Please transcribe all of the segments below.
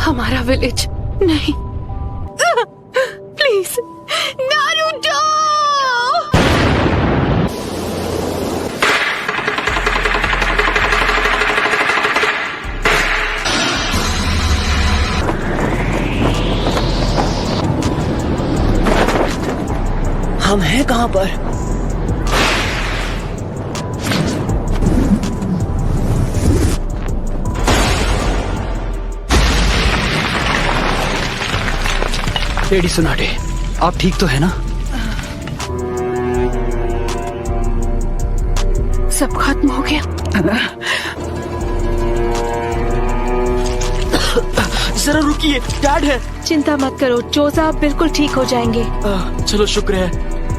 हमारा विलेज नहीं। Please Naruto. हम हैं कहाँ पर? लेडी सुनाडे, आप ठीक तो है ना? सब खत्म हो गया। जरा रुकिए, डैड है। चिंता मत करो, जो साहब बिल्कुल ठीक हो जाएंगे। चलो शुक्र है।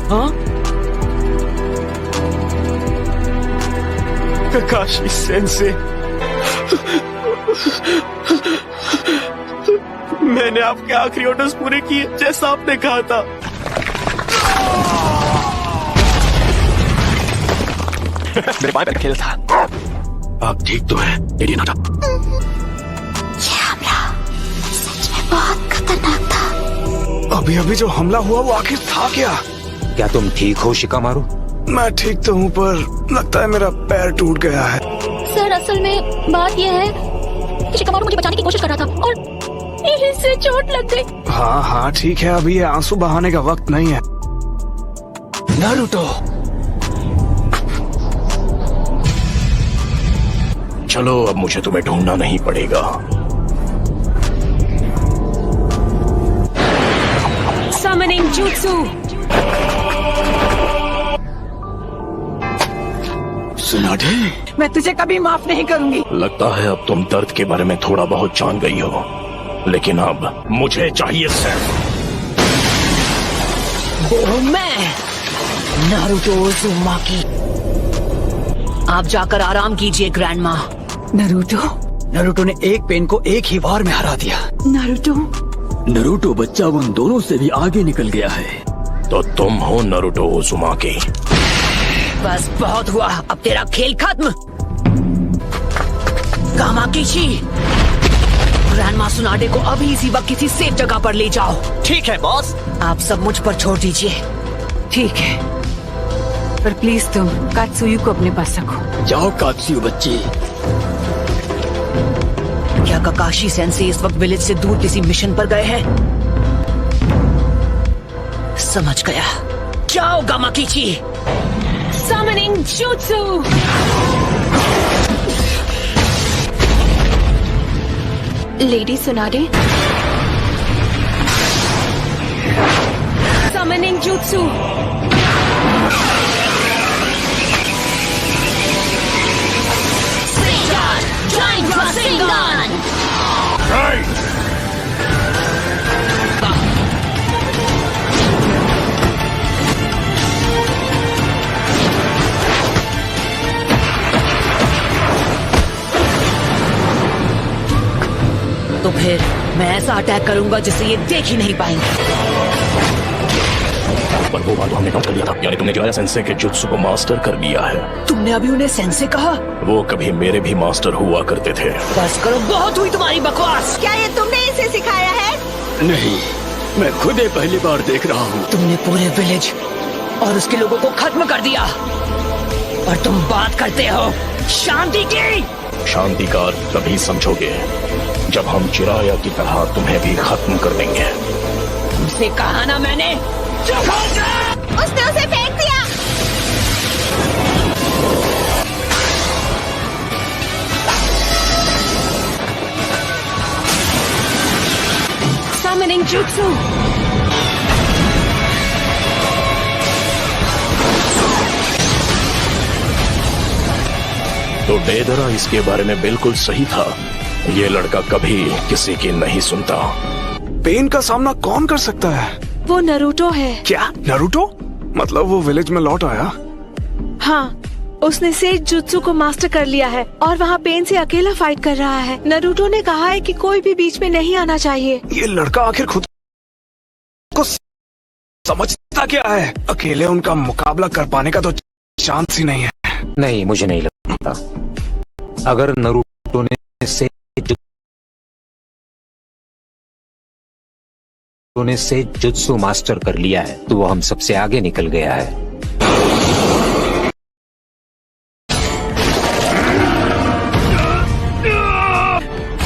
हाँ, काकाशी सेंसे, मैंने आपके आखिरी ऑर्डर्स पूरे किए जैसा आपने कहा था। मेरे पास खेल था। आप ठीक तो है लेडी नाटा? ये हमला सच में बहुत खतरनाक था। अभी अभी जो हमला हुआ वो आखिर था क्या? क्या तुम ठीक हो शिकामारू? मैं ठीक तो हूँ, पर लगता है मेरा पैर टूट गया है। सर, असल में बात यह है कि शिकामारू मुझे बचाने की कोशिश कर रहा था और इससे चोट लग गई। हाँ हाँ ठीक है, अभी ये आंसू बहाने का वक्त नहीं है। नारुतो, चलो अब मुझे तुम्हें ढूंढना नहीं पड़ेगा। Summoning Jutsu। सुनाडे, मैं तुझे कभी माफ नहीं करूंगी। लगता है अब तुम दर्द के बारे में थोड़ा बहुत जान गई हो, लेकिन अब मुझे चाहिए सिर्फ वो मैं, नारुतो उज़ुमाकी। आप जाकर आराम कीजिए ग्रैंड माँ। नरूटो ने एक पेन को एक ही वार में हरा दिया। नरूटो बच्चा उन दोनों से भी आगे निकल गया है। तो तुम हो नारुतो उज़ुमाकी। बस बहुत हुआ, अब तेरा खेल खत्म। कामाकिशी, ग्रैंडमा सुनाडे को अभी इसी वक्त किसी सेफ जगह पर ले जाओ। ठीक है बॉस। आप सब मुझ पर छोड़ दीजिए। ठीक है, पर प्लीज तुम कात्सुयु को अपने पास रखो। जाओ कात्सुयु बच्ची। क्या काकाशी सेंसे इस वक्त विलेज से दूर किसी मिशन पर गए हैं? समझ गया। जाओ गामाकिची। Summoning Jutsu। Lady सुनाडे। Summoning Jutsu। Giant Rasengan। तो फिर मैं ऐसा अटैक करूंगा जिसे ये देख ही नहीं पाएंगे। पर वो बात तो हमने नोट कर लिया था, यानी तुमने जिराया सेंसे के जुत्सु को मास्टर कर लिया है। तुमने अभी उन्हें सेंसे कहा? वो कभी मेरे भी मास्टर हुआ करते थे। बस करो, बहुत हुई तुम्हारी बकवास। क्या ये तुमने इसे सिखाया है? नहीं, मैं खुद ही पहली बार देख रहा हूँ। तुमने पूरे विलेज और उसके लोगों को खत्म कर दिया, और तुम बात करते हो शांति की। शांति का अर्थ तभी समझोगे जब हम चिराया की तरह तुम्हें भी खत्म कर देंगे। तुमसे कहा ना मैंने। चुप हो जा! उसने उसे फेंक दिया। Summoning Jutsu। तो डेदरा इसके बारे में बिल्कुल सही था। ये लड़का कभी किसी की नहीं सुनता। पेन का सामना कौन कर सकता है? वो नरूटो है। क्या नारुतो? मतलब वो विलेज में लौट आया? हाँ, उसने सेज जुत्सु को मास्टर कर लिया है और वहाँ पेन से अकेला फाइट कर रहा है। नरूटो ने कहा है कि कोई भी बीच में नहीं आना चाहिए। ये लड़का आखिर खुद को समझता क्या है? अकेले उनका मुकाबला कर पाने का तो चांस ही नहीं है। नहीं, मुझे नहीं लगता। अगर नरूटो ने से ने से जुत्सु मास्टर कर लिया है तो वो हम सबसे आगे निकल गया है।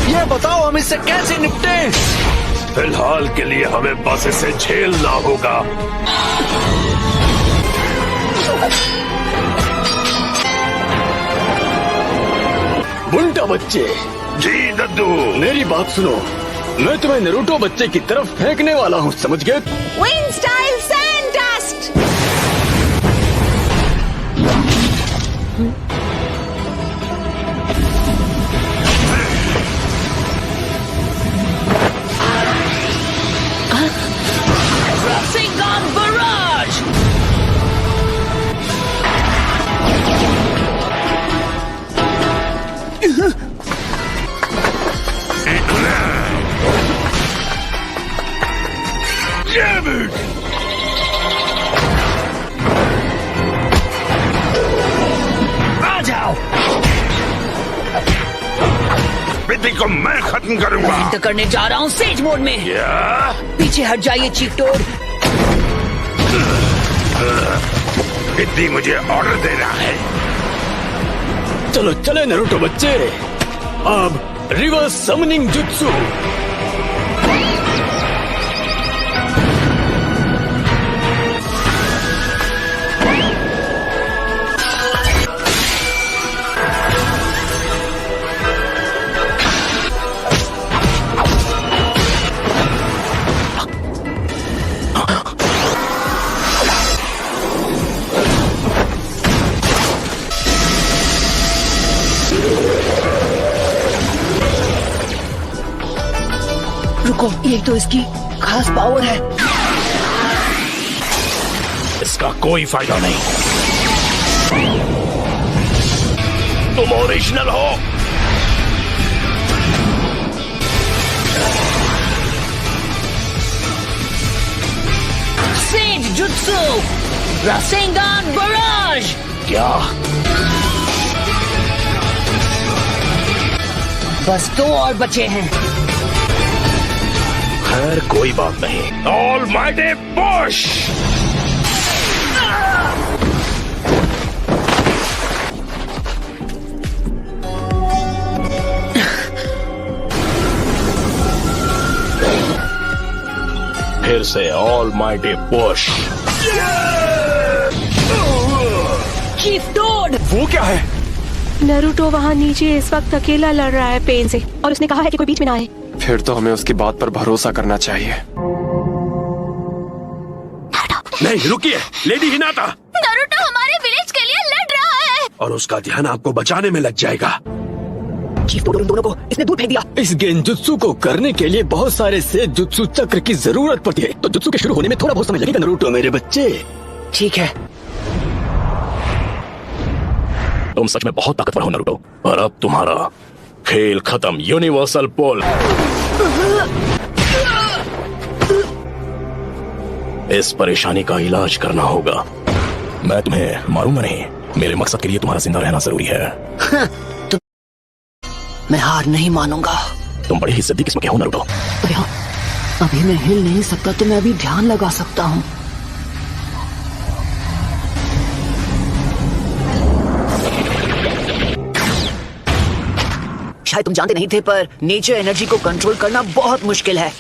ये बताओ हम इससे कैसे निपटे? फिलहाल के लिए हमें बस इसे झेलना होगा। बुंटा बच्चे, जी दद्दू। मेरी बात सुनो, मैं तुम्हें नरूटो बच्चे की तरफ फेंकने वाला हूँ, समझ गए? Wind style sand dust. Rasengan Barrage! Damn it! आ जाओ। विधि को मैं खत्म करूंगा। तो करने जा रहा हूँ सेज मोड में। क्या? पीछे हट जाइए चीफ टोड। विधि मुझे ऑर्डर दे रहा है। चलो चले नरूटो बच्चे, अब रिवर्स समनिंग जुत्सु। रुको, ये तो इसकी खास पावर है। इसका कोई फायदा नहीं। तुम ओरिजिनल हो। Sage jutsu Rasengan barrage. क्या? बस 2 और बचे हैं। खैर कोई बात नहीं। Almighty push. फिर से almighty push. Chief toad. वो क्या है? नरूटो वहाँ नीचे इस वक्त अकेला लड़ रहा है पेन से, और उसने कहा है कि कोई बीच में ना आए। फिर तो हमें उसकी बात पर भरोसा करना चाहिए। नहीं रुकिए, लेडी हिनाता। नारुतो हमारे विलेज के लिए लड़ रहा है। और उसका ध्यान आपको बचाने में लग जाएगा। चीफ टोड उन दोनों को इसने दूर फेंक दिया। इस गेंजुत्सु को करने के लिए बहुत सारे से जुत्सु चक्र की जरूरत पड़ती है, तो जुत्सु के शुरू होने में थोड़ा बहुत समय लगेगा नरूटो मेरे बच्चे। ठीक है। तुम सच में बहुत ताकतवर हो नारुतो, और अब तुम्हारा खेल खत्म। यूनिवर्सल पोल। इस परेशानी का इलाज करना होगा। मैं तुम्हें मारूंगा नहीं, मेरे मकसद के लिए तुम्हारा जिंदा रहना जरूरी है। मैं हार नहीं मानूंगा। तुम बड़ी ही जिद्दी किस्म के हो नारुतो। अभी मैं हिल नहीं सकता, तो मैं अभी ध्यान लगा सकता हूँ। शायद तुम जानते नहीं थे, पर नेचर एनर्जी को कंट्रोल करना बहुत मुश्किल है।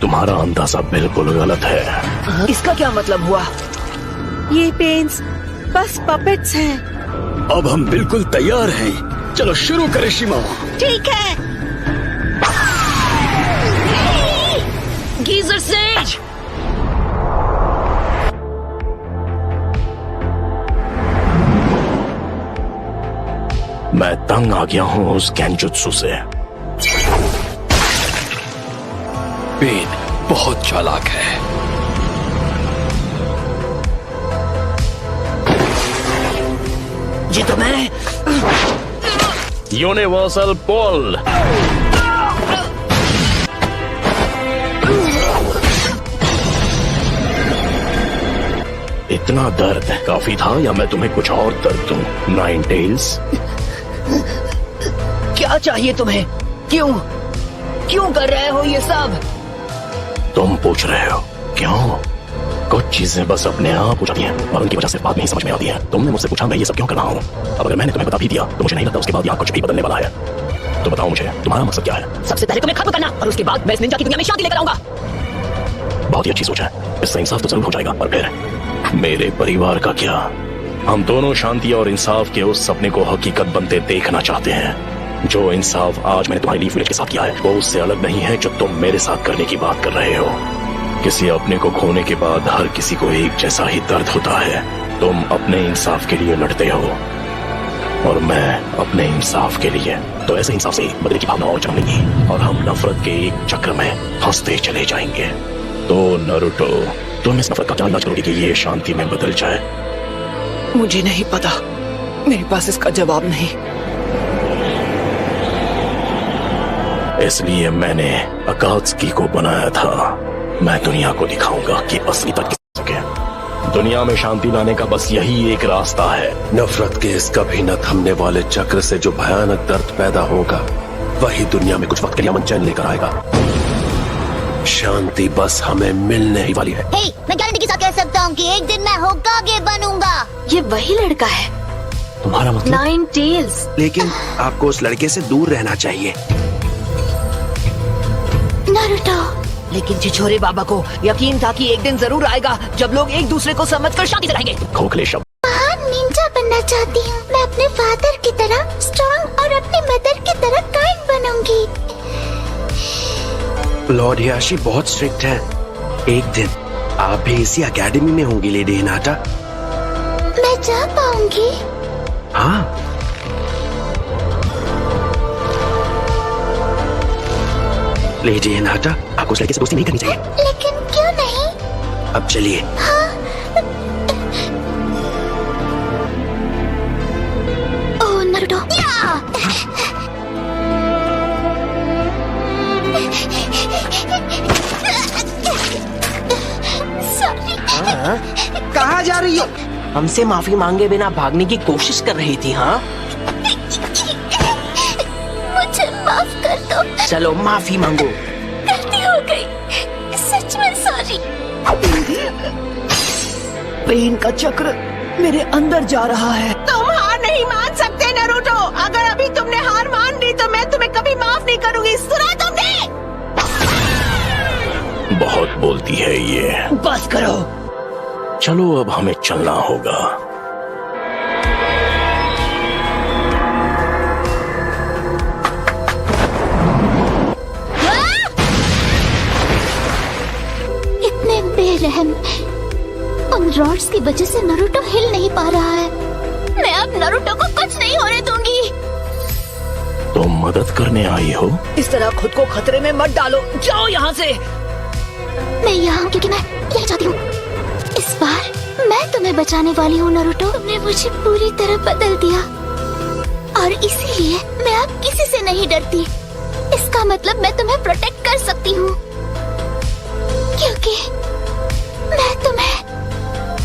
तुम्हारा अंदाजा बिल्कुल गलत है। इसका क्या मतलब हुआ? ये पेन्स बस पपेट्स हैं। अब हम बिल्कुल तैयार हैं, चलो शुरू करें शिमा। ठीक है। Geyser says. मैं तंग आ गया हूँ उस गेंजुत्सु से। पेन बहुत चालाक है। ये तो मैं। यूनिवर्सल पोल। इतना दर्द काफी था या मैं तुम्हें कुछ और दर्द दूं? नाइन टेल्स, क्या चाहिए तुम्हें? क्यों क्यों कर रहे हो ये सब? तुम पूछ रहे हो क्यों? कुछ चीजें बस अपने आप हो जाती हैं और उनकी वजह से बाद में ही समझ में आती है। तुमने मुझसे पूछा मैं ये सब क्यों कर रहा हूँ। अब अगर मैंने तुम्हें बता भी दिया तो मुझे नहीं लगता उसके बाद यहाँ कुछ भी बदलने वाला है। तो बताओ मुझे तुम्हारा मकसद क्या है? सबसे पहले तुम्हें खत्म करना और उसके बाद मैं इस निंजा की दुनिया में शांति लेकर आऊंगा। बहुत ही अच्छी सोच है, इससे इंसाफ तो जरूर हो जाएगा। और फिर मेरे परिवार का क्या? हम दोनों शांति और इंसाफ के उस सपने को हकीकत बनते देखना चाहते हैं। जो इंसाफ आज मैंने तुम्हारी लीफ विलेज के साथ किया है वो उससे अलग नहीं है जो तुम मेरे साथ करने की बात कर रहे हो। किसी अपने को खोने के बाद हर किसी को एक जैसा ही दर्द होता है। तुम अपने इंसाफ के लिए लड़ते हो और मैं अपने इंसाफ के लिए। तो ऐसे इंसाफ से बदले की भावना और जन्म लेगी और हम नफरत के एक चक्र में फंसते चले जाएंगे। तो नारुतो, तुम इस नफरत का क्या इलाज करोगे कि ये शांति में बदल जाए? मुझे नहीं पता, मेरे पास इसका जवाब नहीं। इसलिए मैंने अकात्सुकी को बनाया था। मैं दुनिया को दिखाऊंगा कि असली तक किसके। दुनिया में शांति लाने का बस यही एक रास्ता है। नफरत के इस कभी न थमने वाले चक्र से जो भयानक दर्द पैदा होगा वही दुनिया में कुछ वक्त के लिए अमन चैन लेकर आएगा। शांति बस हमें मिलने ही वाली है। हे, मैं गारंटी के साथ कह सकता हूँ कि एक दिन मैं होकागे बनूंगा। ये वही लड़का है, तुम्हारा मतलब? Nine tails. लेकिन आपको उस लड़के से दूर रहना चाहिए। नारुतो, लेकिन छिछोरे बाबा को यकीन था कि एक दिन जरूर आएगा जब लोग एक दूसरे को समझकर शांति से रहेंगे। खोखले शब्द। महान निंजा बनना चाहती हूँ। मैं अपने फादर की तरह स्ट्रॉन्ग और अपनी मदर की तरह काइंड बनूंगी। लॉर्ड हियाशी बहुत स्ट्रिक्ट है। एक दिन आप भी इसी एकेडमी में होंगी लेडी हिनाटा। मैं जा पाऊंगी? हाँ, लेडी हिनाटा, आपको उस लड़के से दोस्ती नहीं करनी चाहिए। लेकिन क्यों नहीं? अब चलिए। ओह नारुतो, सॉरी। कहाँ जा रही हो? हमसे माफी मांगे बिना भागने की कोशिश कर रही थी। हाँ, मुझे माफ कर दो। चलो माफी मांगो। गलती हो गई, सच में सॉरी। पेन का चक्र मेरे अंदर जा रहा है। तुम हार नहीं मान सकते नारुतो। अगर अभी तुमने हार मान ली तो मैं तुम्हें कभी माफ नहीं करूंगी। सुना तुमने? बहुत बोलती है ये। बस करो। चलो अब हमें चलना होगा। इतने बेरहम। उन रॉड्स की वजह से नारुतो हिल नहीं पा रहा है। मैं अब नारुतो को कुछ नहीं होने दूंगी। तुम मदद करने आई हो? इस तरह खुद को खतरे में मत डालो। जाओ यहाँ से। मैं यहाँ हूँ क्योंकि मैं यही चाहती हूँ। इस बार मैं तुम्हें बचाने वाली हूँ नारुतो। तुमने मुझे पूरी तरह बदल दिया और इसीलिए मैं अब किसी से नहीं डरती। इसका मतलब मैं तुम्हें प्रोटेक्ट कर सकती हूँ क्योंकि मैं तुम्हें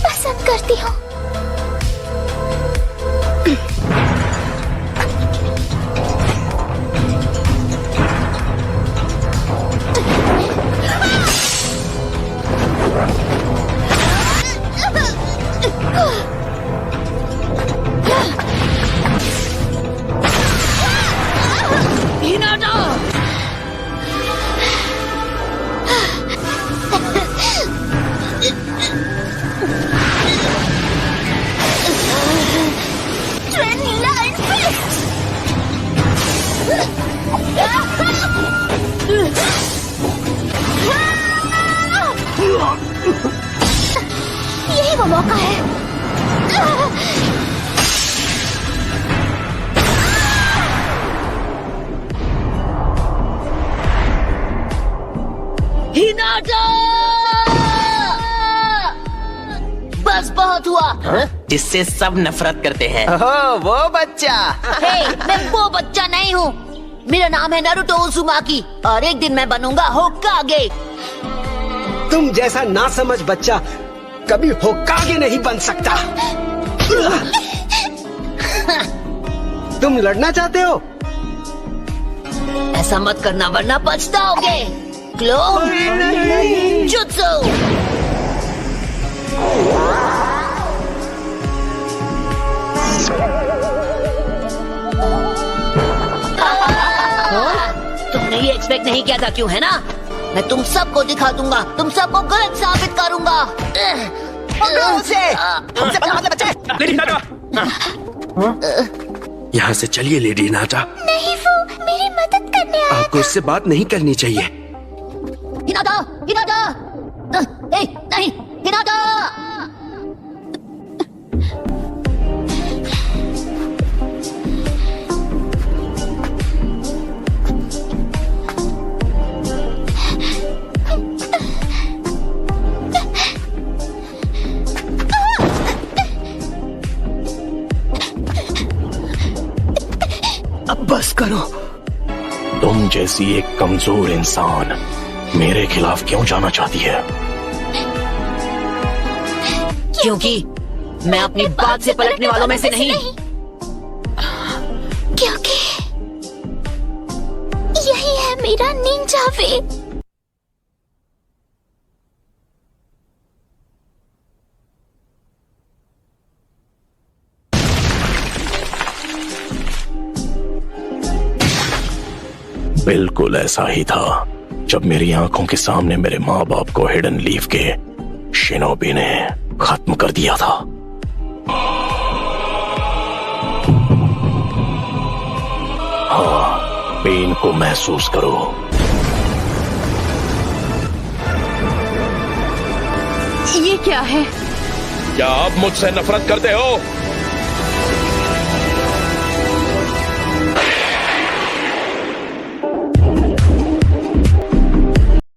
पसंद करती हूँ। यही वो मौका है। हिनाटा! बस बहुत हुआ। जिससे सब नफरत करते हैं। वो बच्चा। हे, मैं वो बच्चा नहीं हूँ। मेरा नाम है नारुतो उज़ुमाकी और एक दिन मैं बनूंगा होकागे। तुम जैसा नासमझ बच्चा कभी होकागे नहीं बन सकता। तुम लड़ना चाहते हो? ऐसा मत करना वरना पछताओगे। क्लो जुत्सु। तुमने ये एक्सपेक्ट नहीं किया था क्यों, है ना? मैं तुम सबको दिखा दूंगा, तुम सबको गलत साबित करूंगा। यहाँ से चलिए लेडी हिनाटा। नहीं, वो मेरी मदद करने आया। आपको इससे बात नहीं करनी चाहिए। हिनाटा, हिनाटा, नहीं, हिनाटा। अब बस करो। तुम जैसी एक कमजोर इंसान मेरे खिलाफ क्यों जाना चाहती है? क्योंकि मैं अपनी बात से पलटने वालों में से नहीं। क्योंकि यही है मेरा निंजा वे। बिल्कुल ऐसा ही था जब मेरी आंखों के सामने मेरे माँ बाप को हिडन लीफ के शिनोबी ने खत्म कर दिया था। हाँ, पेन को महसूस करो। ये क्या है? क्या आप मुझसे नफरत करते हो?